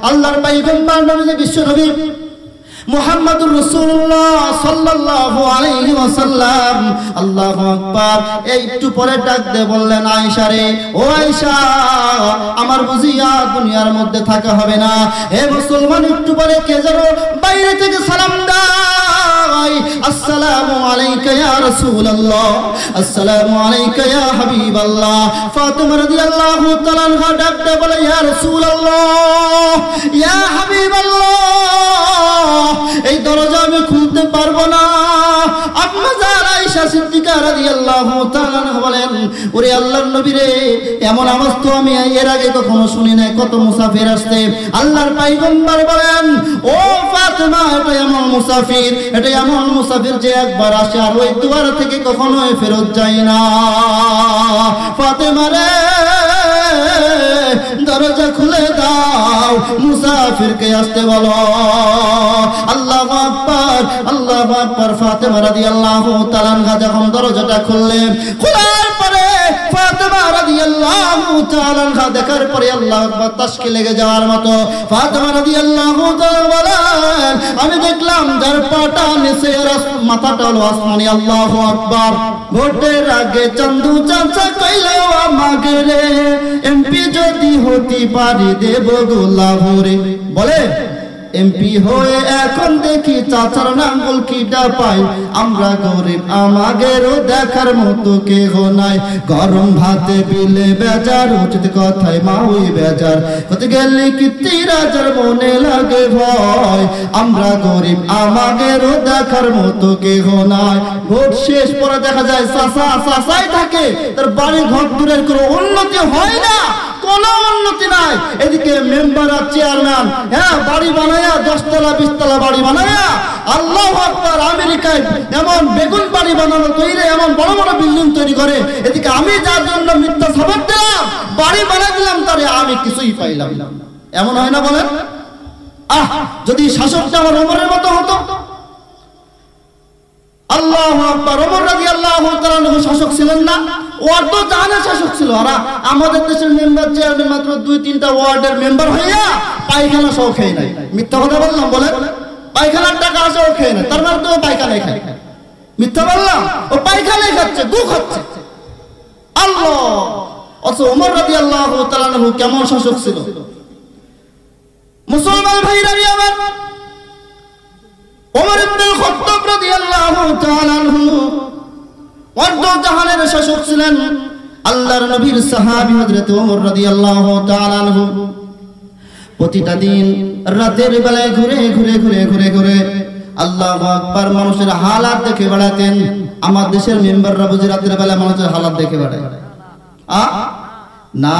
আল্লাহর পয়গম্বর নবী বিশ্ব নবী মুহাম্মদুর রাসূলুল্লাহ সাল্লাল্লাহু আলাইহি ওয়াসাল্লাম আল্লাহু আকবার একটু পরে ডাক দিয়ে বললেন, আয়েশা রে, ও আয়েশা, আমার বুঝিয়া দুনিয়ার মধ্যে থাকা হবে না। হে মুসলমান, একটু পরে কে যেন বাইরে থেকে সালাম দেয়, আসসালামু আলাইকা ইয়া রাসূলুল্লাহ, আসসালামু আলাইকা ইয়া হাবিবাল্লাহ। ফাতিমা রাদিয়াল্লাহু তাআলা আনহা ডাক দিয়ে বলে, ইয়া রাসূলুল্লাহ, ইয়া হাবিবাল্লাহ, এই দরজা আমি খুলতে পারবো না। আম্মা জান আয়েশা সিদ্দিকা রাদিয়াল্লাহু তাআলা আনহা বলেন, ওরে আল্লাহর নবী রে, এমন আওয়াজ তো আমি এর আগে কখনো শুনি নাই, কত মুসাফির আসছে। আল্লাহর পয়গম্বর বলেন, ও ফাতিমা, এটা এমন মুসাফির, এটা এমন মুসাফির যে একবার আসে আর ওই দুয়ার থেকে কখনোই ফেরত যায় না। ফাতিমা রে, দরজা খুলে দাও, মুসাফিরকে আসতে বলো। আল্লাহু আকবার, আল্লাহু আকবার। ফাতিমা রাদিয়াল্লাহু তাআলা আনহা যখন দরজাটা খুললেন, খোলার পরে ফাতিমা রাদিয়াল্লাহু তাআলা আনহা দেখার পরে আল্লাহু আকবার, তাশকি লেগে যাওয়ার মতো। ফাতিমা রাদিয়াল্লাহু তাআলা বলেন, আমি দেখলাম যার পাটা নিচে আর মাথাটা হলো আসমানে। আল্লাহু আকবার। ভোটের আগে চন্দু চাচা কইলো আমাকে রে, এমপি যদি হতে পারি দেব গোলাভরে। বলে, এমপি হয়ে এখন দেখি চাচার নাঙ্গল কিটা পাই, আমরা গরিব আমাদেরও দেখার মতো কেহ নাই। গরম ভাতে বিলে বেজার, উচিত কথায় মা ওই বেজার, হতে গেলে কি রাজার মনে লাগে ভয়, আমরা গরিব আমাদেরও দেখার মতো কেহ নাই। ভোট শেষ পরে দেখা যায় চাচা চাচাই থাকে, তার বাড়ি ঘর দূরের কোনো উন্নতি হয় না, কোনো উন্নতি নাই। এদিকে মেম্বার আর চেয়ারম্যান, হ্যাঁ, বাড়ি বানায়া 10 তলা 20 তলা বাড়ি বানায়া, আল্লাহু আকবার, আমেরিকায় এমন বেগুন বাড়ি বানানো তৈরি, এমন বড় বড় বিল্ডিং তৈরি করে। এদিকে আমি যার জন্য মিথ্যা সাবাদ দিলাম, বাড়ি বানাই দিলাম, তারে আমি কিছুই পাইলাম না। এমন হয় না বলেন? যদি শাসকটা আমার ওমরের মতো হতো। আল্লাহু আকবার। ওমর রাদিয়াল্লাহু তাআলা আনহু শাসক ছিলেন না, ওয়ার্ড তো জাহানের শাসক ছিল। আর আমাদের দেশের মেম্বার চেয়ারম্যান মাত্র 2-3টা ওয়ার্ডের মেম্বার হইয়া পায়খানা সহ খেয়ে নাই। মিথ্যা কথা বললাম? বলেন, পায়খানার টাকা আছে ও খেয়ে নেয়, তার মানে তো পায়খানায় খায়। মিথ্যা বললাম? ও পায়খানায় খাচ্ছে, গু খাচ্ছে। আল্লাহ। অথচ ওমর রাদিয়াল্লাহু তাআলা আনহু কেমন শাসক ছিল? মুসলমান ভাইরা আমার, ওমর ইবনে খাত্তাব রাদিয়াল্লাহু তাআলা আনহু ওয়ার্দ জাহানের শাসক ছিলেন। আল্লাহর নবীর সাহাবী হযরত ওমর রাদিয়াল্লাহু তাআলা আনহু প্রতিটা দিন রাতের বেলায় ঘুরে ঘুরে ঘুরে ঘুরে ঘুরে আল্লাহু আকবার মানুষের হালাত দেখে বেড়াতেন। আমার দেশের মেম্বাররা বুঝি রাতের বেলায় মানুষের হালাত দেখে বেড়ায়? না,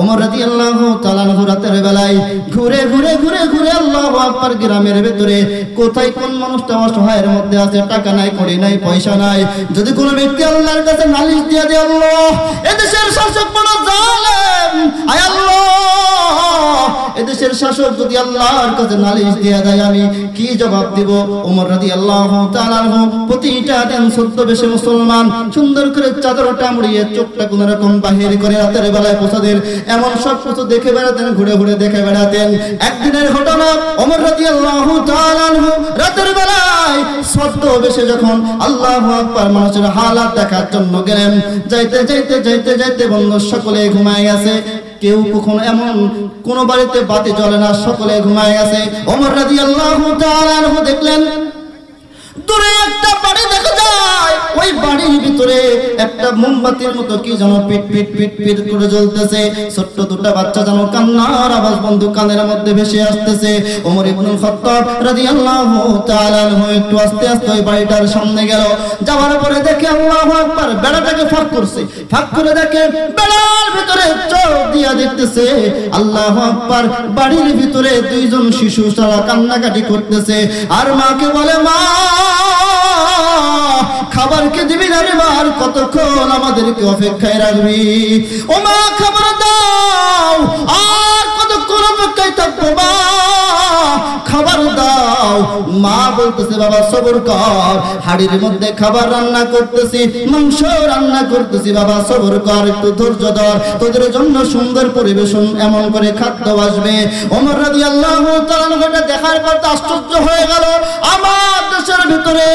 ওমর রাদিয়াল্লাহু তাআলা আনহু রাতের বেলায় ঘুরে ঘুরে ঘুরে ঘুরে আল্লাহু আকবার গ্রামের ভিতরে কোথায় কোন মানুষটা অসহায়ের মধ্যে আছে, টাকা নাই, কড়ি নাই, পয়সা নাই, যদি কোনো ব্যক্তি আল্লাহর কাছে নালিশ দিয়ে দেয়, আল্লাহ এদেশের শাসক বড় জালেম, আয় আল্লাহ এদেশের শাসক যদি আল্লাহর কাছে নালিশ দিয়ে দেয়, আমি কি জবাব দিব? ওমর রাদিয়াল্লাহু তাআলা আনহু প্রতিটা দিন ছদ্মবেশে মুসলমান সুন্দর করে চাদরটা মুড়িয়ে চোখটা কোন রকম বাহির করে রাতের বেলায় পোছাদের, এমন সব কিছু দেখে বেড়াতেন, ঘুরে ঘুরে দেখে বেড়াতেন। একদিনের ঘটনা, ওমর রাদিয়াল্লাহু তাআলা আনহু রাতের বেলায় ছদ্মবেশে যখন আল্লাহু আকবার মানুষের হালাত দেখার জন্য গেলেন, যাইতে যাইতে যাইতে যাইতে বন্ধু সকলে ঘুমায় গেছে। কেউ কখনো এমন কোন বাড়িতে বাতি জ্বলে না, সকলে ঘুমায় গেছে। ওমর রাদিয়াল্লাহু তাআলা আনহু দেখলেন দূরে একটা বাড়ি দেখা যায়, ওই বাড়ির ভিতরে একটা মোমবাতির মতো কি যেন পিট পিট পিট পিট করে জ্বলতেছে। ছোট্ট দুটো বাচ্চা যেন কান্নার আওয়াজ বন্ধু কানের মধ্যে ভেসে আসতেছে। ওমর ইবনুল খাত্তাব রাদিয়াল্লাহু তাআলা আনহু একটু আস্তে আস্তে ওই বাড়িটার সামনে গেল। যাওয়ার পরে দেখে আল্লাহু আকবার, বেড়াটাকে ফাঁক করছে। ফাঁক করে দেখে বেড়ার ভিতরে চোখ দিয়া দেখতেছে, আল্লাহু আকবার, বাড়ির ভিতরে দুইজন শিশু সারা কান্নাকাটি করতেছে। আর মাকে বলে, মা খাবারকে দিবি না রে মা, আর কতক্ষণ আমাদেরকে অপেক্ষায় রাখবি? ও মা খাবার দাও, আর কতক্ষণ অপেক্ষায় থাকবো মা, খাবার দাও। মা বলতেছে বাবা সবর কর, হাড়ির মধ্যে খাবার রান্না করতেছি, মাংস রান্না করতেছি, বাবা সবর কর, একটু ধৈর্য ধর, তোদের জন্য সুন্দর পরিবেশন এমন করে খাদ্য আসবে। ওমর রাদিয়াল্লাহু তাআলা এটা দেখার পর আশ্চর্য হয়ে গেল, আমার দেশের ভিতরে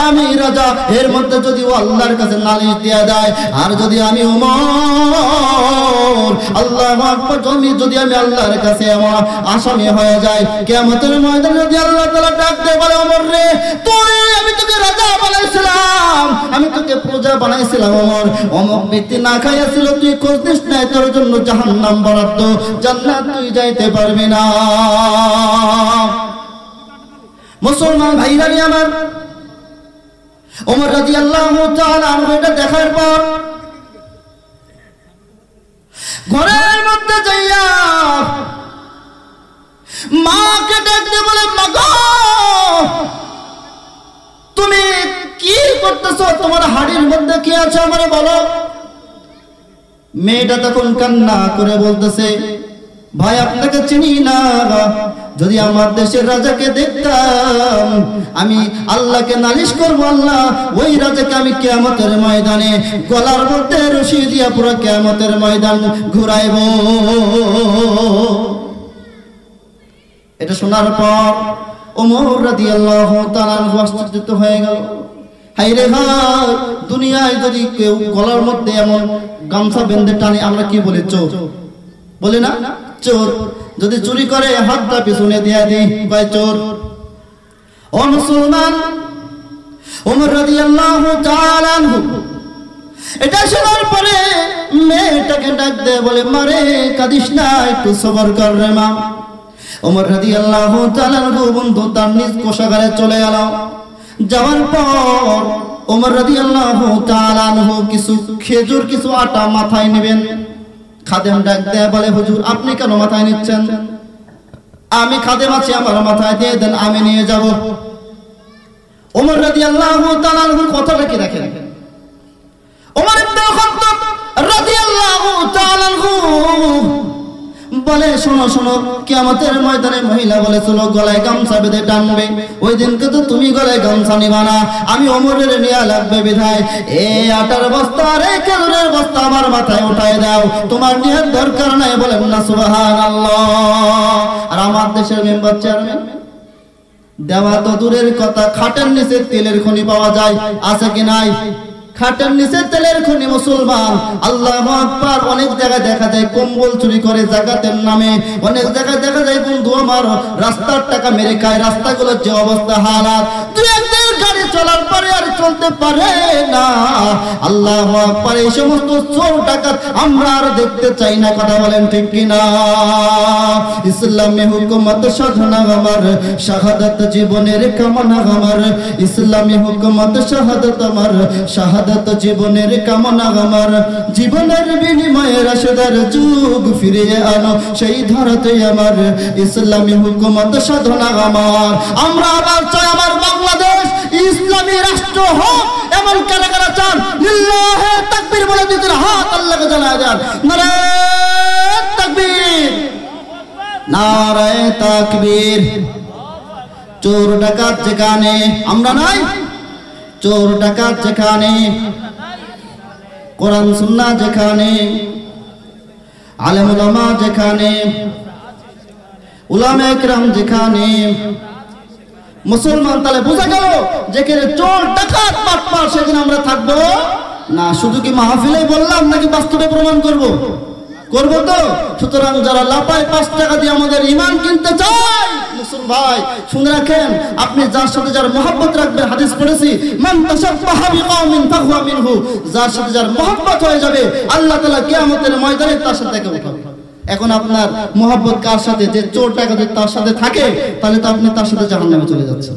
আমি রাজা, এর মধ্যে যদি আল্লাহর কাছে নালিশ দেয়া দেয়, আর যদি আমি ওমর আল্লাহু আকবার যদি আমি আল্লাহর কাছে আমার আসামি হয়ে যায়, কিয়ামতের ময়দানে যদি আল্লাহ তাআলা ডাক দেয় বলে ওমর রে তুই, আমি তোকে রাজা বানাইছিলাম, আমি তোকে প্রজা বানাইছিলাম, ওমর অমুক ব্যক্তি না খাইয়াছিল, তুই খোঁজ নিস না, তোর জন্য জাহান্নাম বরাদ্দ, জান্নাত তুই যাইতে পারবি না। মুসলমান ভাইরা আমার, ওমর রাদিয়াল্লাহু তাআলা এটা দেখার পর ঘরের মধ্যে যাইয়া মাকে ডাকতে বলে, মা গো তুমি কি করতেছো, তোমার হাড়ির মধ্যে কি আছে আমারে বলো। মেয়েটা তখন কান্না করে বলতেছে, ভাই আপনাকে চিনি না, যদি আমার দেশের রাজাকে দেখতাম আমি আল্লাহকে নালিশ করব, আল্লাহ ওই রাজাকে আমি কিয়ামতের ময়দানে গলার মধ্যে রশি দিয়া পুরো কিয়ামতের ময়দান ঘুরাইব। এটা শোনার পর ওমর রাদিয়াল্লাহু তাআলা আশ্চর্য হয়ে গেল, হায়রে হায়, দুনিয়ায় যদি কেউ গলার মধ্যে এমন গামছা বেঁধে টানে, আমরা কি বলি চোর বলি না, চোর যদি চুরি করে হাতটা পিছনে দিয়ে দিই ভাই চোর। ও মুসলমান, ওমর রাদিয়াল্লাহু তাআলা আনহু এটা শোনার পরে মেয়েটাকে ডাক দেয়, বলে মারে কাঁদিস না, একটু সবর কর রে মা। ওমর রাদিয়াল্লাহু তাআলা আনহু বন্ধু তার নিজ কোষাগারে চলে গেল। যাওয়ার পর ওমর রাদিয়াল্লাহু তাআলা আনহু কিছু খেজুর কিছু আটা মাথায় নেবেন। খাদেম ডাক দেয় বলে, হুজুর আপনি কেন মাথায় নিচ্ছেন? আমি খাদেম আছি, আমার মাথায় দিয়ে দেন, আমি নিয়ে যাব। ওমর রাদিয়াল্লাহু তাআলা আনহুর কথাটা কি দেখেন, ওমর ইবনে খাত্তাব রাদিয়াল্লাহু তাআলা আনহু বলে, শোনো শোনো, কিয়ামতের ময়দানে মহিলা বলেছিল গলায় গামছা বেঁধে টানবে, ওই দিনকে তো তুমি গলায় গামছা নিবা না, আমি ওমরের নেওয়া লাগবে বিধায় এই আটার বস্তা আর এই খেজুরের বস্তা আমার মাথায় উঠায় দাও, তোমার নেওয়ার দরকার নাই। বলেন না সুবহানাল্লাহ। আর আমার দেশের মেম্বার চেয়ারম্যান দেওয়া তো দূরের কথা, খাটের নিচে তেলের খনি পাওয়া যায়, আছে কি নাই? খাটের নিচে তেলের খনি মুসলমান, আল্লাহু আকবার। অনেক জায়গায় দেখা যায় কম্বল চুরি করে জাকাতের নামে, অনেক জায়গায় দেখা যায় বন্ধু আমার রাস্তার টাকা মেরে খায়, রাস্তাগুলোর যে অবস্থা হালাত, দুই একদিন গাড়ি চলার পরে আর চলতে পারে না। আল্লাহু আকবার। এই সমস্ত চোর ডাকাত আমরা আর দেখতে চাই না, কথা বলেন ঠিক কিনা? ইসলামী হুকুমত সাধনা আমার, শাহাদাত জীবনের কামনা আমার, ইসলামী হুকুমত শাহাদাত আমার, শাহাদাত জীবনের কামনা আমার, জীবনের বিনিময়ে রাশেদার যুগ ফিরিয়ে আনো সেই ধরাতে আমার, ইসলামী হুকুমত সাধনা আমার। আমরা আবার চাই আমার বাংলাদেশ ইসলামী রাষ্ট্র হোক, এমন কারা কারা চান? লিল্লাহে তাকবীর বলে দিতেন, হাত আল্লাহকে জানায় যান, নারায়ে তাকবীর, নারায়ে তাকবীর। চোর ডাকাত যেখানে আমরা নাই, চোর ডাকাত যেখানে, কোরআন সুন্নাহ যেখানে, আলেম ওলামা যেখানে, উলামা ইকরাম যেখানে, মুসলমান, তাহলে বোঝা গেল যেখানে চোর ডাকাত বাটপার সেখানে আমরা থাকবো না। শুধু কি মাহফিলেই বললাম নাকি বাস্তবে প্রমাণ করব? করবো তো। সুতরাং যারা লাপায় 5 টাকা দিয়ে আমাদের ঈমান কিনতে চায়, মুসলমান ভাই শুনে রাখেন, আপনি যার সাথে যার মহব্বত রাখবেন, হাদিস পড়েছি, মান তাশাব্বাহা বিকাওমিন ফাহুয়া মিনহু, যার সাথে যার মহব্বত হয়ে যাবে আল্লাহ তাআলা কিয়ামতের ময়দানে তার সাথে তাকে উঠাবে। এখন আপনার মহব্বত কার সাথে? যে চোর টাকা যদি তার সাথে থাকে, তাহলে তো আপনি তার সাথে জাহান্নামে চলে যাচ্ছেন।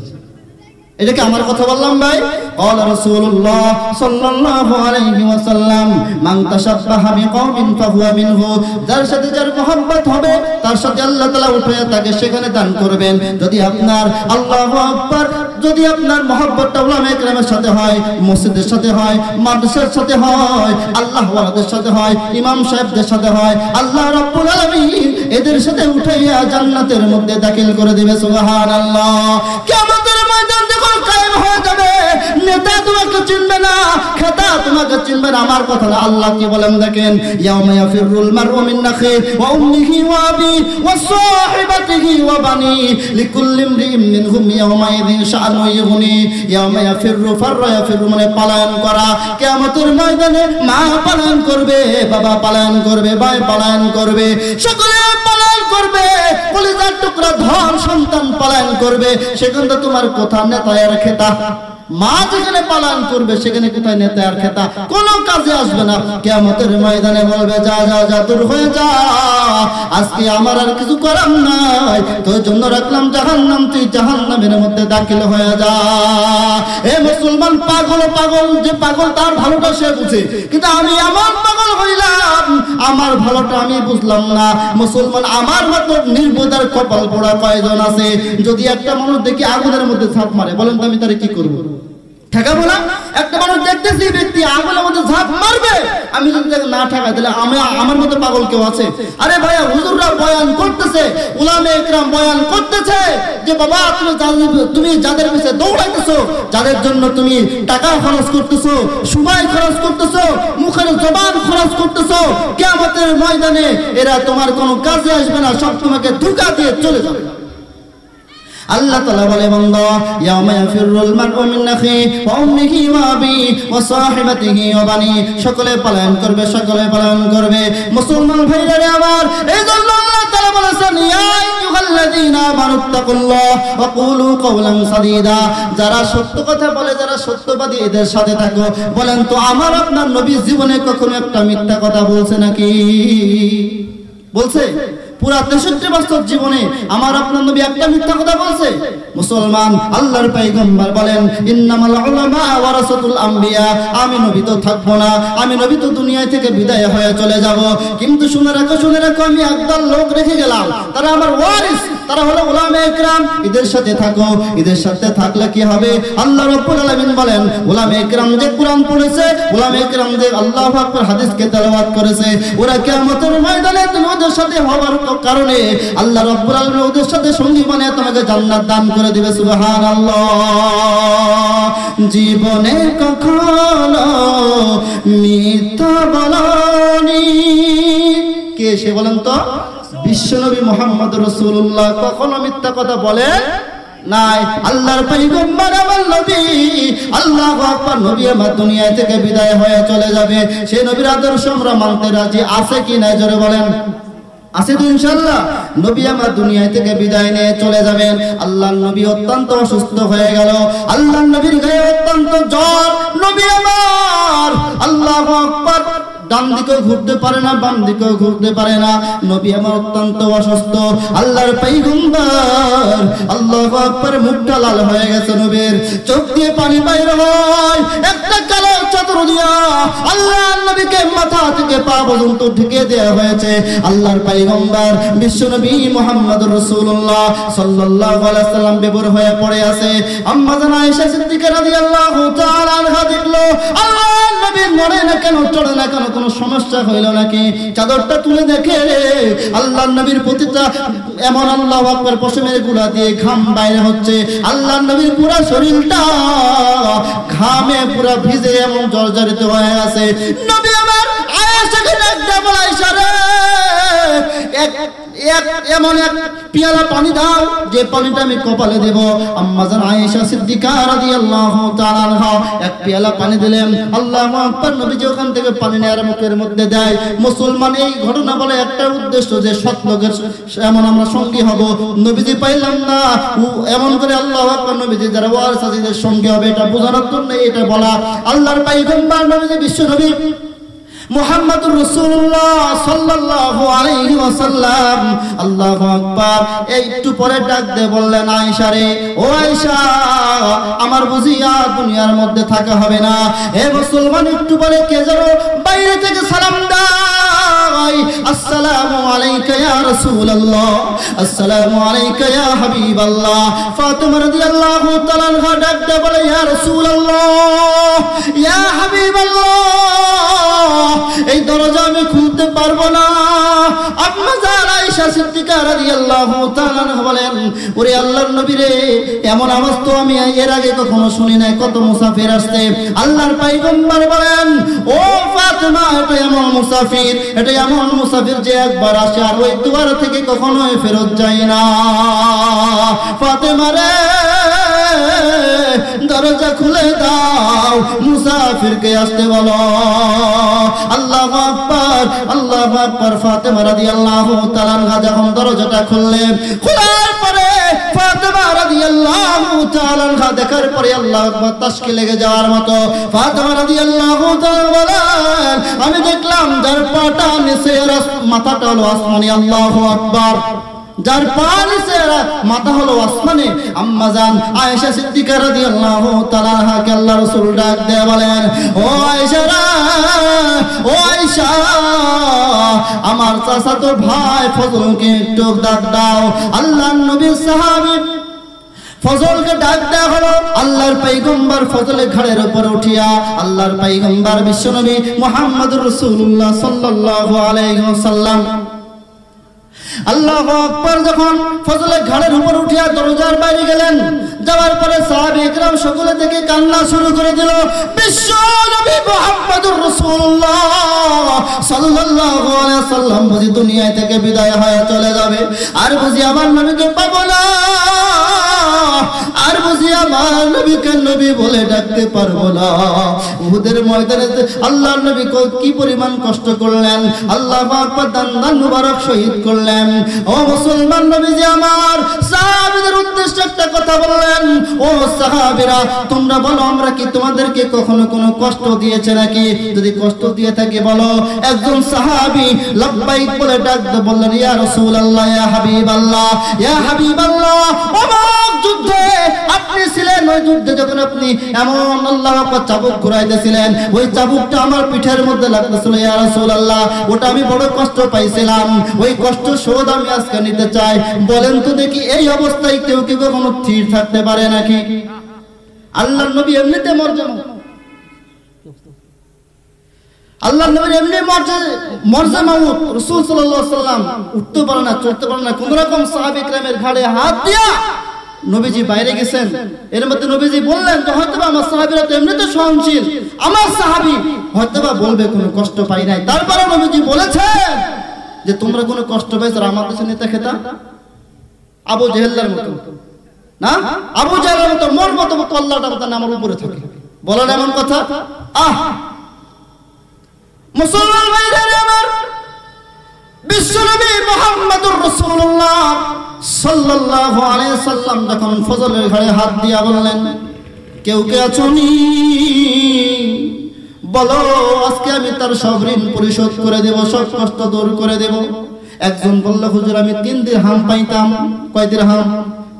এটা কি আমার কথা বললাম ভাই? قال رسول الله صلى الله عليه وسلم من تشبه بقوم فهو منه, যার সাথে যার মহব্বত হবে তার সাথে আল্লাহ তাআলা উঠিয়ে তাকে সেখানে দান করবেন। যদি আপনার আল্লাহু আকবার, যদি আপনার মহব্বতটা উলামা ইকরামের সাথে হয়, মসজিদের সাথে হয়, মাদ্রাসার সাথে হয়, আল্লাহ ওয়ালাদের সাথে হয়, ইমাম সাহেবদের সাথে হয়, আল্লাহ রাব্বুল আলামিন এদের সাথে উঠাইয়া জান্নাতের মধ্যে দাখিল করে দিবে। সুবহানাল্লাহ। কিয়ামতের ময়দানে নেতা তোমাকে চিনবে না, খেতা তোমাকে চিনবে না। আমার কথা না, আল্লাহ কি বলেন দেখেন, ইয়াউমা ইয়াফিরুল মারউ মিন আখি ওয়া উম্মিহি ওয়া আবি ওয়া সাহিবাতিহি ওয়া বানি লিকুল্লি ইমরিইন মিনহুম ইয়াউমা ইযিন শাআনুন ইগনি। ইয়াউমা ইয়াফিরু ফাররা ইয়াফিরু মানে পালায়ন করা। কিয়ামতের ময়দানে মা পালায়ন করবে, বাবা পালায়ন করবে, ভাই পালায়ন করবে, সকলে পালায়ন করবে, কলিজার টুকরা ধন সন্তান পালায়ন করবে। সেখানে তোমার কোথা নেতা আর খেতা? মা যেখানে পালায়ন করবে সেখানে কোথায় নেতা আর খেতা? কোনো কাজে আসবে না। কিয়ামতের ময়দানে বলবে যা যা যা দূর হয়ে যা, আজকে আমার আর কিছু করার নাই, তোর জন্য রাখলাম জাহান্নাম, তুই জাহান্নামের মধ্যে দাখিল হয়ে যা। এ মুসলমান, পাগল পাগল যে পাগল তার ভালোটা সে বুঝে, কিন্তু আমি এমন পাগল হইলাম আমার ভালোটা আমি বুঝলাম না। মুসলমান, আমার মতো নির্বোধার কপাল পোড়া কয়জন আছে? যদি একটা মানুষ দেখি আগুনের মধ্যে ঝাঁপ মারে, বলেন তো আমি তারে কি করবো? ঠেকাবো না? একটা মানুষ দেখতেছি ব্যক্তি আগুনের মধ্যে ঝাঁপ মারবে, আমি যদি না ঠেকাই তাহলে আমার মতো পাগল কেউ আছে? আরে ভাইয়া, হুজুররা বয়ান করতেছে, উলামে ইকরাম বয়ান করতেছে যে বাবা তুমি যাদের পিছে দৌড়াইতেছো, যাদের জন্য তুমি টাকা খরচ করতেছো, সময় খরচ করতেছো, মুখের জবান খরচ করতেছো, কিয়ামতের ময়দানে এরা তোমার কোনো কাজে আসবে না, সব তোমাকে ধোঁকা দিয়ে চলে যাবে। আল্লাহ তাআলা বলে বান্দা, ইয়াউমা ইয়াফিরুল মারউ মিন আখি ওয়া উম্মিহি ওয়া আবি ওয়া সাহিবাতিহি ওয়া বানি, সকলে পলায়ন করবে, সকলে পলায়ন করবে। মুসলমান ভাইরা আমার, এইজন্য আল্লাহ তাআলা বলেছেন ইয়া আইয়ুহাল্লাযীনা আমানুত্তাকুল্লাহ ওয়া কুলু কাওলান সাদীদা, যারা সত্য কথা বলে, যারা সত্যবাদী, এদের সাথে থাকো। বলেন তো আমার আপনার নবী জীবনে কখনো একটা মিথ্যা কথা বলছে নাকি? বলছে? পুরা 63 বছর জীবনে আমার আপনার নবী একটা মিথ্যা কথা বলছে? মুসলমান, আল্লাহর পয়গম্বর বলেন ইন্নামাল উলামা ওয়ারাসাতুল আম্বিয়া, আমি নবী তো থাকবো না, আমি নবী তো দুনিয়া থেকে বিদায় হয়ে চলে যাব, কিন্তু শুনে রাখো আমি একদল লোক রেখে গেলাম, তারা আমার ওয়ারিস, তারা হলো উলামা ইকরাম। এদের সাথে থাকো। এদের সাথে থাকলে কি হবে? আল্লাহ রাব্বুল আলামিন বলেন উলামা ইকরাম যে কুরআন পড়েছে, উলামা ইকরাম যে আল্লাহু আকবার হাদিসকে তেলাওয়াত করেছে, ওরা কিয়ামতের ময়দানে তোমাদের সাথে হওয়ার কারণে আল্লাহ রাব্বুল আলামিন ওদের সাথে সঙ্গী বানিয়ে তোমাকে জান্নাত দান করে দিবে। সুবহানাল্লাহ। জীবনে কখনো মিথ্যা বলনি কে? সে বলেন তো? বিশ্বনবী মুহাম্মদ রাসূলুল্লাহ কখনো মিথ্যা কথা বলেন নাই। আল্লাহর পয়গম্বর আমার নবী, আল্লাহু আকবার, নবী আমার দুনিয়া থেকে বিদায় হয়ে চলে যাবে, সেই নবীর আদর্শ আমরা মানতে রাজি আছে কি না? জোরে বলেন। আছে তো ইনশাআল্লাহ? নবী আমার দুনিয়া থেকে বিদায় নিয়ে চলে যাবেন। আল্লাহর নবী অত্যন্ত অসুস্থ হয়ে গেল, আল্লাহর নবীর গায়ে অত্যন্ত জ্বর। নবী আমার আল্লাহু আকবার ডান দিকেও ঘুরতে পারে না, বাম দিকেও ঘুরতে পারে না, নবী আমার অত্যন্ত অসুস্থ। আল্লাহর পয়গম্বর আল্লাহু আকবার মুখটা লাল হয়ে গেছে, নবীর চোখ দিয়ে পানি বাইর হয়, একটা কালো চাদর দিয়া আল্লাহর নবীকে মাথা থেকে পা পর্যন্ত ঢেকে দেওয়া হয়েছে। আল্লাহর পয়গম্বর বিশ্বনবী মুহাম্মদুর রাসূলুল্লাহ সাল্লাল্লাহু আলাইহি সাল্লাম বেবর হয়ে পড়ে আছে। আম্মা জান আয়েশা সিদ্দিকা রাদিয়াল্লাহু তাআলা আনহা দেখলো আল্লাহর নবীর মনে না কেন, চলে না কেন, কোনো সমস্যা হইল নাকি? চাদরটা তুলে দেখে আল্লাহর নবীর প্রতিটা এমন আল্লাহু আকবার পশমের গুলা দিয়ে ঘাম বাইরে হচ্ছে, আল্লাহর নবীর পুরো শরীরটা ঘামে পুরো ভিজে এমন জর্জরিত হয়ে আছে। নবী আমার আয়েশাকে ডাক দিয়ে বলে, আয়েশা রে, এমন এক পিয়ালা পানি দাও যে পানিটা আমি কপালে দেব। আম্মা জান আয়েশা সিদ্দিকা রাদিয়াল্লাহু তাআলা আনহা এক পিয়ালা পানি দিলেন। আল্লাহু আকবার। নবীজি ওখান থেকে পানি নেয়ার মুখের মধ্যে দেয়। মুসলমান, এই ঘটনা বলে একটা উদ্দেশ্য যে সৎ লোকের এমন আমরা সঙ্গী হব। নবীজি পাইলাম না, এমন করে আল্লাহু আকবার নবীজি যারা ওয়ারিস আজিদের সঙ্গী হবে এটা বোঝানোর জন্য এটা বলা। আল্লাহর পয়গম্বর নবীজি বিশ্ব নবী মুহাম্মদুর রাসূলুল্লাহ সাল্লাল্লাহু আলাইহি ওয়াসাল্লাম আল্লাহু আকবার একটু পরে ডাক দিয়ে বললেন, আয়েশা রে, ও আয়েশা, আমার বুঝিয়া দুনিয়ার মধ্যে থাকা হবে না। হে মুসলমান, একটু পরে কে যেন বাইরে থেকে সালাম দেয়, আসসালামু আলাইকা ইয়া রাসূলুল্লাহ, আসসালামু আলাইকা ইয়া হাবিবাল্লাহ। ফাতিমা রাদিয়াল্লাহু তাআলা আনহা ডাক দিয়ে বলে, ইয়া রাসূলুল্লাহ, ইয়া হাবিবাল্লাহ, এই দরজা আমি খুলতে পারবো না। আম্মা জান আয়েশা সিদ্দিকা রাদিয়াল্লাহু তাআলা বলেন, ওরে আল্লাহর নবী রে, এমন আওয়াজ তো আমি এর আগে কখনো শুনি নাই, কত মুসাফির আসছে। আল্লাহর পয়গম্বর বলেন, ও ফাতেমা, এটা এমন মুসাফির, এটা এমন মুসাফির যে একবার আসে আর ওই দুয়ার থেকে কখনোই ফেরত যায় না। ফাতেমা রে, দরজা খুলে দাও, মুসাফিরকে আসতে বলো। আল্লাহু আকবার, আল্লাহু আকবার। ফাতেমা রাদিয়াল্লাহু তাআলা আনহা যখন দরজাটা খুললেন, খোলার পরে ফাতেমা রাদিয়াল্লাহু তাআলা আনহা দেখার পরে আল্লাহু আকবার তাশকি লেগে যাওয়ার মতো। ফাতেমা রাদিয়াল্লাহু তাআলা বলেন, আমি দেখলাম যার পাটা নিচে মাথাটা হলো আসমানে। আল্লাহু আকবার। যার পা নিচে মাথা হলো আসমানে। আম্মা জান আয়েশা সিদ্দিকা রাদিয়াল্লাহু তাআলা আনহাকে আল্লাহর রাসূল ডাক দিয়ে বলেন, ও আয়েশা রে, ও আয়েশা, আমার চাচাতো ভাই ফজলকে একটু ডাক দাও। আল্লাহর নবীর সাহাবী ফজলকে ডাক দেয়া হলো। আল্লাহর পয়গম্বর ফজলের ঘাড়ের উপর উঠিয়া আল্লাহর পয়গম্বর বিশ্বনবী মুহাম্মদুর রাসূলুল্লাহ সাল্লাল্লাহু আলাইহি ওয়াসাল্লাম আল্লাহু আকবার যখন ফজলের ঘাড়ের উপর উঠিয়া দরজার বাইরে গেলেন, যাওয়ার পরে সাহাবী একরাম সকলে থেকে কান্না শুরু করে দিল। বিশ্বনবী মুহাম্মদুর রাসূলুল্লাহ সাল্লাল্লাহু আলাইহি ওয়াসাল্লাম বুঝি দুনিয়া থেকে বিদায় হয়ে চলে যাবে, আর বুঝি আমার নবীকে পাবো না, আর বুঝি আমার নবীকে নবী বলে ডাকতে পারবো না। উহুদের ময়দানে আল্লাহর নবী কি পরিমাণ কষ্ট করলেন, আল্লাহু আকবার, দান মুবারক শহীদ করলেন। ও মুসলমান নবীজি আমার সাহাবীদের উদ্দেশ্যে একটা কথা বললেন, ও সাহাবীরা, তোমরা বলো আমরা কি তোমাদেরকে কখনো কোনো কষ্ট দিয়েছে নাকি? যদি কষ্ট দিয়ে থাকি বলো। একজন সাহাবী লাব্বাইক বলে ডাক দিয়ে বললেন, ইয়া রাসূলুল্লাহ, ইয়া হাবিবাল্লাহ, ইয়া হাবিবাল্লাহ, অমুক যুদ্ধে আপনি ছিলেন, ওই যুদ্ধে যখন আপনি এমন আল্লাহু আকবার চাবুক ঘুরাইতেছিলেন, ওই চাবুকটা আমার পিঠের মধ্যে লাগতেছিল ইয়া রাসূলুল্লাহ, ওটা আমি বড় কষ্ট পাইছিলাম, ওই কষ্ট শোধ আমি আজকে নিতে চাই। বলেন তো দেখি, এই অবস্থায় কেউ কি কখনো স্থির থাকতে পারে নাকি? আল্লাহর নবী এমনিতে মর্যাদা, আল্লাহর নবীর এমনি মর্যাদা মাউত। রাসূল সাল্লাল্লাহু আলাইহি ওয়াসাল্লাম উঠতে পারে না, চলতে পারে না, কোন রকম সাহাবী کرامের ঘাড়ে হাত দিয়া নবীজি বাইরে গেছেন। এর মধ্যে নবীজি বললেন যে হয়তোবা আমার সাহাবীরা তো এমনিতে সহনশীল, আমার সাহাবী হয়তোবা বলবে কোনো কষ্ট পাই নাই। তারপরে নবীজি বলেছেন যে তোমরা কোনো কষ্ট পাইছো, আমার কাছে নেতা খেতা আবু জেহেলের মতো না, আবু জেহেলের মতো মোর মতো কল্লাটা মতো আমার উপরে থাকে, বলেন এমন কথা? মুসলমান ভাইরা আমার, বিশ্বনবী মুহাম্মদুর রাসূলুল্লাহ সাল্লাল্লাহু আলাইহি সাল্লাম যখন ফজলের ঘাড়ে হাত দিয়া বললেন, কেউ কে আছোনি বলো, আজকে আমি তার সব ঋণ পরিশোধ করে দেব, সব কষ্ট দূর করে দেব। একজন বলল, হুজুর আমি 3 দিরহাম পাইতাম। কয় দিরহাম?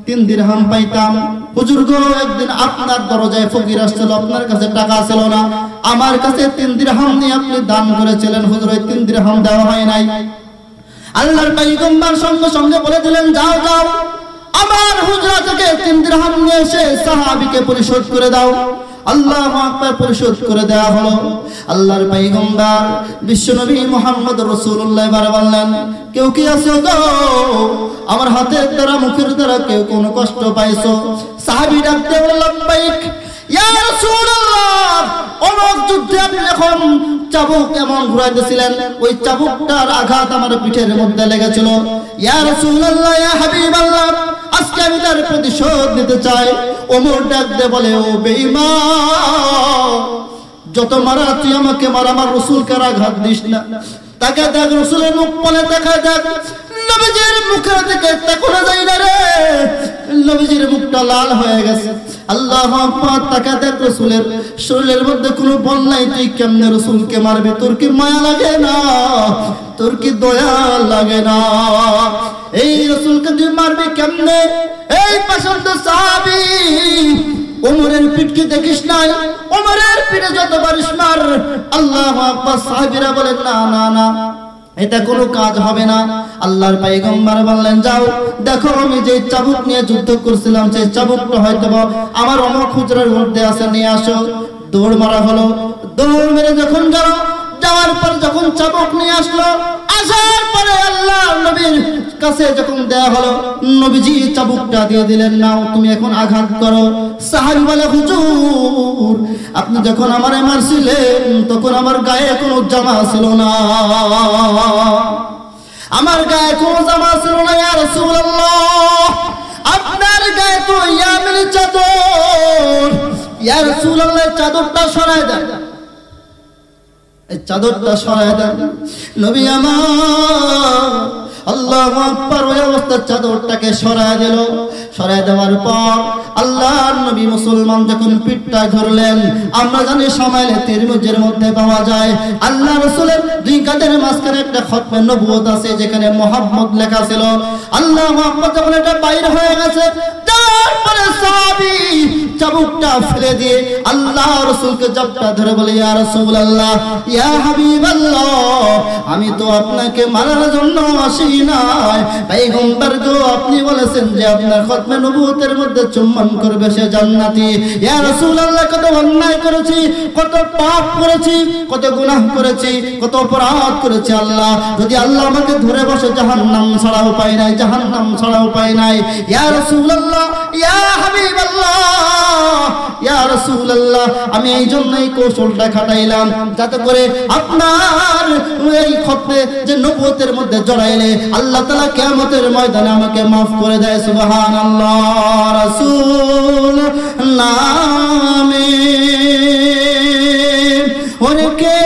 3 দিরহাম পাইতাম। হুজুর গো, একদিন আপনার দরজায় ফকির আসছিল, আপনার কাছে টাকা ছিল না, আমার কাছে 3 দিরহাম নিয়ে আপনি দান করেছিলেন, হুজুর ওই 3 দিরহাম দেওয়া হয় নাই। আল্লাহর পয়গম্বর সঙ্গে সঙ্গে বলে দিলেন, যাও যাও, আমার হুজরা থেকে 3 দিরহাম নিয়ে এসে সাহাবীকে পরিশোধ করে দাও। আল্লাহু আকবার, পরিশোধ করে দেওয়া হলো। আল্লাহর পয়গম্বর বিশ্বনবী মুহাম্মদ রাসূলুল্লাহ এবার বললেন, কেউ কি আছো গো, আমার হাতের দ্বারা মুখের দ্বারা কেউ কোনো কষ্ট পাইছো? সাহাবী ডাকতে বলল, লাব্বাইক ইয়া রাসূলুল্লাহ, অমুক যুদ্ধে আপনি যখন চাবুক এমন ঘুরাইতেছিলেন, ওই চাবুকটার আঘাত আমার পিঠের মধ্যে লেগেছিল। ইয়া রাসূলুল্লাহ, ইয়া হাবিবাল্লাহ, আজকে আমি তার প্রতিশোধ নিতে চাই। ওমর ডাক দে বলে, ও বেঈমান, যত মারা তুই আমাকে মার, আমার রাসূলকে আঘাত দিস না। তাকে দেখ, রাসূলের মুখ পানে দেখা দেখ, নবীজির মুখের দিকে তাকানো যায় না রে, নবীজির মুখটা লাল হয়ে গেছে। আল্লাহু আকবার, তাকে দেখ, রাসূলের শরীরের মধ্যে কোনো বল নাই, তুই কেমনে রাসূলকে মারবি? তোর কি মায়া লাগে না? তোর কি দয়া লাগে না? এই রাসূলকে তুই মারবি কেমনে? এই পছন্দ সাহাবী ওমরের পিঠকে দেখিস নাই? ওমরের পিঠে যতবার মার, আল্লাহু আকবার, সাহাবীরা বলেন, না না না, এটা কোনো কাজ হবে না। আল্লাহর পয়গম্বর বললেন, যাও দেখো, আমি যে চাবুক নিয়ে যুদ্ধ করছিলাম, সেই চাবুকটা হয়তো আমার অমুক হুজরার মধ্যে আছে, নিয়ে আসো। দৌড় মারা হলো। দৌড় মেরে যখন গেল, যাওয়ার পর যখন চাবুক নিয়ে আসলো, আসার পরে আল্লাহ নবীর কাছে যখন দেয়া হলো, নবীজি চাবুকটা দিয়ে দিলেন, নাও তুমি এখন আঘাত করো। সাহাবী বলে, হুজুর আপনি যখন আমারে মারছিলেন তখন আমার গায়ে কোনো জামা ছিল না, আমার গায়ে কোনো জামা ছিল না ইয়া রাসূলুল্লাহ, আপনার গায়ে তো ইয়ামিনী চাদর। ইয়া রাসূলুল্লাহ চাদরটা সরায় দেন, এই চাদরটা সরায় দেন। নবী আমার আল্লাহু আকবার, ওই অবস্থায় চাদরটাকে সরায় দিল। সরায় দেওয়ার পর আল্লাহর নবী মুসলমান যখন পিঠটা ঘুরলেন, আমরা জানি সময়লে তিরমিজির মধ্যে পাওয়া যায় আল্লাহ রাসূলের দুই কাঁধের মাঝখানে একটা খতমে নবুয়ত আছে যেখানে মুহাম্মদ লেখা ছিল। আল্লাহু আকবার যখন এটা বাইরে হয়ে গেছে, তারপরে সাহাবী চাবুকটা ফেলে দিয়ে আল্লাহ রাসূলকে জবটা ধরে বলে, ইয়া রাসূলুল্লাহ, ইয়া হাবিবাল্লাহ, আমি তো আপনাকে মারার জন্য আসি নাই, পয়গম্বর গো আপনি বলেছেন যে আপনার খতমে নবুয়তের মধ্যে চুম্বন করবে সে জান্নাতি। ইয়া রাসূলুল্লাহ, কত অন্যায় করেছি, কত পাপ করেছি, কত গুনাহ করেছি, কত অপরাধ করেছি আল্লাহ, যদি আল্লাহ আমাকে ধরে বসে জাহান্নাম ছাড়া উপায় নাই, জাহান্নাম ছাড়া উপায় নাই। ইয়া রাসূলুল্লাহ, ইয়া হাবিবাল্লাহ, ইয়া রাসূলুল্লাহ, আমি এই জন্যই কৌশলটা খাটাইলাম যাতে করে আপনার এই খতমে যে নবুয়তের মধ্যে জড়াইলে আল্লাহ তাআলা কিয়ামতের ময়দানে আমাকে maaf করে দেয়। সুবহানাল্লাহ। রাসূল নামে ওরকে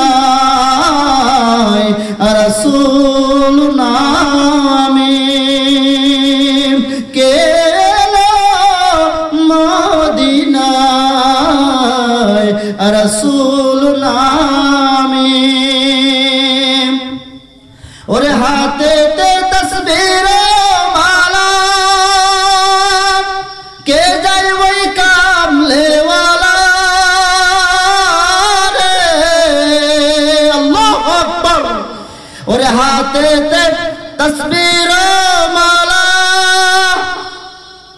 মদিনায়, রাসূল নামে কে মদিনায়, রাসূল নামে। ওরে হাতে তে তসবির মালা, কে যায় ওই কামলে ওয়ালা রে, আল্লাহু আকবার। ওরে হাতে তে তসবির মালা,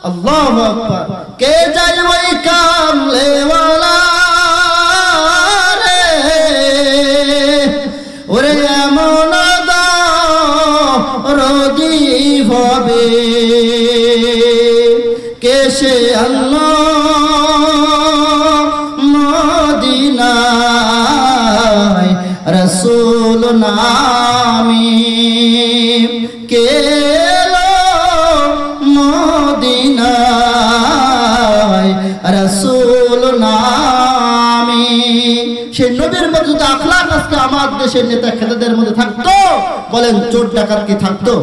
আল্লাহু আকবার, কে যায় ওই কামলে ওয়ালা রে। ওরে এমন রোজি হবে কে সে আল্লাহ মদিনায়, রাসূল নামে কে মদিনায়, রাসূল নামে। সেই নবীর মধ্যে যদি আখলাক আজকে আমার দেশের নেতা খেতাদের মধ্যে থাকতো, বলেন চোর ডাকাত কি থাকতো?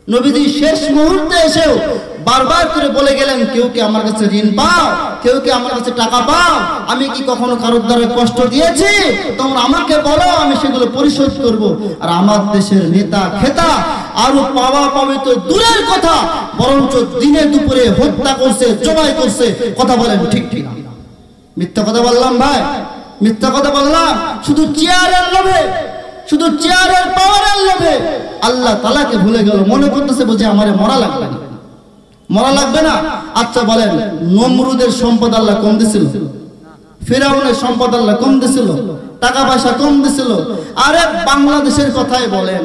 নবীজি শেষ মুহূর্তে এসেও বারবার করে বলে গেলেন, কেউ কি আমার কাছে ঋণ পাও, কেউ কি আমার কাছে টাকা পাও, আমি কি কখনো কারোর দ্বারা কষ্ট দিয়েছি, তোমরা আমাকে বলো, আমি সেগুলো পরিশোধ করব। আর আমার দেশের নেতা খেতা আরো পাওয়া পাবে তো দূরের কথা, বরঞ্চ দিনে দুপুরে হত্যা করছে, জবাই করছে। কথা বলেন ঠিক ঠিক? মিথ্যা কথা বললাম ভাই? মিথ্যা কথা বললাম? শুধু চেয়ারের লোভে, শুধু চেয়ারের পাওয়ারের লোভে আল্লাহ তাআলাকে ভুলে গেল, মনে করতেছে বুঝে আমারে মরা লাগবে না, মরা লাগবে না। আচ্ছা বলেন, নমরুদের সম্পদ আল্লাহ কম দিছিল? ফিরাউনের সম্পদ আল্লাহ কম দিছিল? টাকা পয়সা কম দিছিল? আরে বাংলাদেশের কথাই বলেন,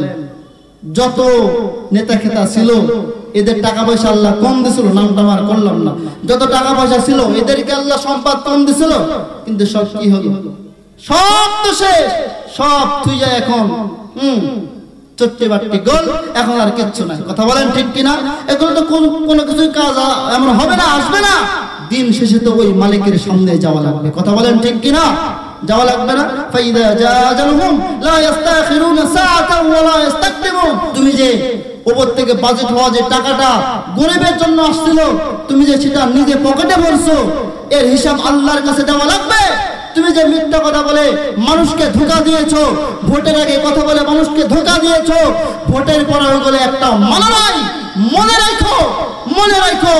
যত নেতা খেতা ছিল এদের টাকা পয়সা আল্লাহ কম দিছিল? নামটা আমার করলাম না। যত টাকা পয়সা ছিল এদেরকে আল্লাহ সম্পদ কম দিছিল? কিন্তু সব কি হলো? সব তো শেষ, সব তুই যা এখন চট্টি বাট্টি গোল, এখন আর কিচ্ছু নাই। কথা বলেন ঠিক কিনা? এগুলো তো কোনো কিছুই কাজ এমন হবে না, আসবে না। দিন শেষে তো ওই মালিকের সামনে যাওয়া লাগবে। কথা বলেন ঠিক কিনা? যাওয়া লাগবে না? ফাইদা জাজালহুম লা ইস্তাখিরুনা সাআতান ওয়া লা ইস্তাকদিমুন। তুমি যে ওপর থেকে বাজেট হওয়া যে টাকাটা গরিবের জন্য আসছিল, তুমি যে সেটা নিজে পকেটে ভরছো, এর হিসাব আল্লাহর কাছে দেওয়া লাগবে। তুমি যে মিথ্যা কথা বলে মানুষকে ধোঁকা দিয়েছো, ভোটের আগে কথা বলে মানুষকে ধোঁকা দিয়েছো, ভোটের পরে গেলে একটা মানা নাই। মনে রাখো, মনে রাখো,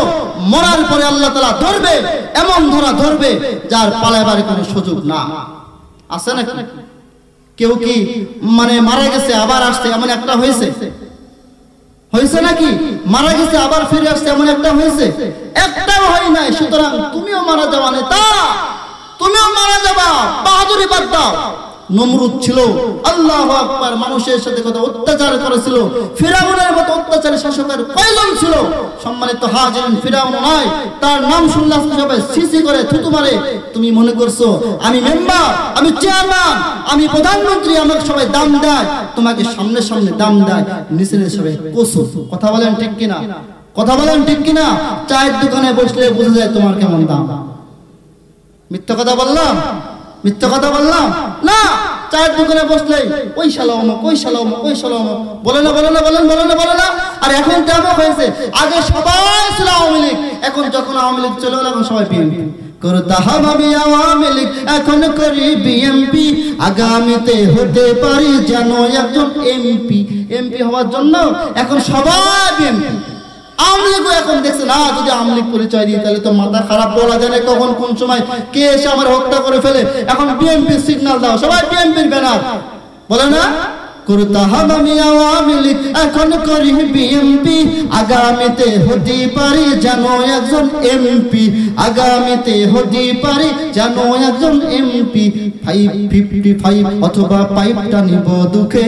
মরার পরে আল্লাহ তাআলা ধরবে, এমন ধরা ধরবে যার পালাবার কোনো সুযোগ না। আছে না? কেউ কি মানে মারা গেছে আবার আসছে এমন একটা হয়েছে? হয়েছে নাকি? মারা গেছে আবার ফিরে আসছে এমন একটা হয়েছে? একটাও হয় নাই। সুতরাং তুমিও মারা যাওয়া নেতা, তুমিও মারা যাবা, বাহাদুরি বাদ দাও। নমরুদ ছিল, আল্লাহু আকবার, মানুষের সাথে কত অত্যাচার করেছিল, ফিরাউনের মতো অত্যাচারী শাসকের কয়জন ছিল? সম্মানিত হাজিরিন, ফিরাউন নয়, তার নাম শুনলে সবাই সিসি করে থুতু মারে। তুমি মনে করছো আমি মেম্বার, আমি চেয়ারম্যান, আমি প্রধানমন্ত্রী, আমাকে সবাই দাম দেয়? তোমাকে সামনে সামনে দাম দেয়, নিচে নিচে সবাই কোসো। কথা বলেন ঠিক কিনা? কথা বলেন ঠিক কিনা? চায়ের দোকানে বসলে বোঝা যায় তোমার কেমন দাম। মিথ্যা কথা বললাম? মিথ্যা কথা বললাম না? চায়ের দোকানে বসলে ওই শালা অমুক, ওই শালা অমুক, ওই শালা অমুক, বলে না, বলে না, বলেন, বলে না, বলে না। আর এখন কেমন হয়েছে? আগে সবাই ছিল আওয়ামী লীগ, এখন যখন আওয়ামী লীগ চলে গেল এখন সবাই বিএনপি। করতাম আমি আওয়ামী লীগ, এখন করি বিএনপি, আগামীতে হতে পারি যেন একজন এমপি। এমপি হওয়ার জন্য এখন সবাই বিএনপি। আওয়ামী লীগও এখন দেখছে না, যদি আওয়ামী লীগ পরিচয় দিই তাহলে তো মাথা খারাপ, বলা যায় না কখন কোন সময় কে এসে আমার হত্যা করে ফেলে। এখন বিএনপি সিগন্যাল দাও, সবাই বিএনপির ব্যানার, বলে না? করতাম আমি আওয়ামী লীগ, এখন করি বিএনপি, আগামীতে হতে পারি যেন একজন এমপি, আগামীতে হতে পারি যেন একজন এমপি। 555 অথবা পাইপটা নিব দুঃখে,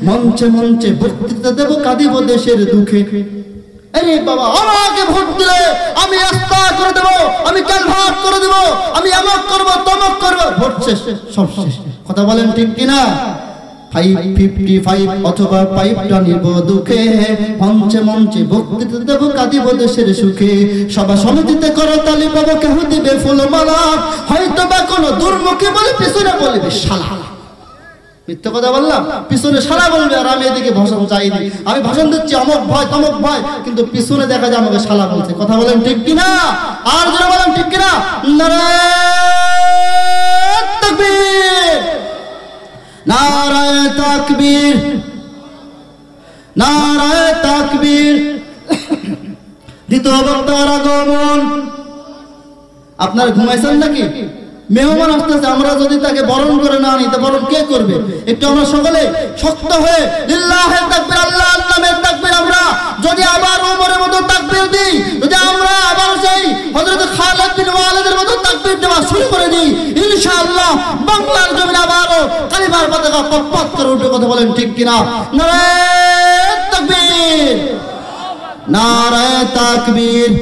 মঞ্চে মঞ্চে বক্তৃতা দেব, কাঁদিব দেশের দুঃখে। আরে বাবা, আমাকে ভোট দিলে আমি রাস্তা করে দেব, আমি কালভার্ট করে দেব, আমি আমক করব, তমক করব। ভোট শেষ, সব শেষ। কথা বলেন ঠিক কিনা? 555 অথবা পাইপটা নিব দুঃখে, মঞ্চে মঞ্চে বক্তৃতা দেব, কাঁদিব দেশের সুখে। সভা সমিতিতে করতালি পাবো, কেহ দিবে ফুলমালা, হয়তো বা কোনো দুর্মুখী বলে পিছনে বলবে শালা। মিথ্যা কথা বললাম? পিছনে শালা বলবে, আর আমি এদিকে ভাষণ চাইনি, আমি ভাষণ দিচ্ছি অমক ভয় তমক ভয়, কিন্তু পিছনে দেখা যায় আমাকে শালা বলছে। কথা বলেন ঠিক কিনা? আর যারা বলেন ঠিক কিনা? নারায়ে তাকবীর, নারায়ে তাকবীর, নারায়ে তাকবীর। দ্বিতীয় বক্তার আগমন। আপনারা ঘুমাইছেন নাকি? মেহমান আসতেছে, আমরা যদি তাকে বরণ করে না নিতে, বরণ কে করবে? একটু আমরা সকলে শক্ত হয়ে লিল্লাহে তাকবীর, আল্লাহর নামে তাকবীর। আমরা যদি আবার ওমরের মতো তাকবীর দিই, যদি আমরা আবার সেই হযরত খালিদ বিন ওয়ালিদের মতো তাকবীর দেওয়া শুরু করে দিই, ইনশাআল্লাহ বাংলার জমিনে আবারও কালিমার পতাকা পতপত করে উঠবে। কথা বলেন ঠিক কিনা? নারায়ে তাকবীর, নারায়ে তাকবীর।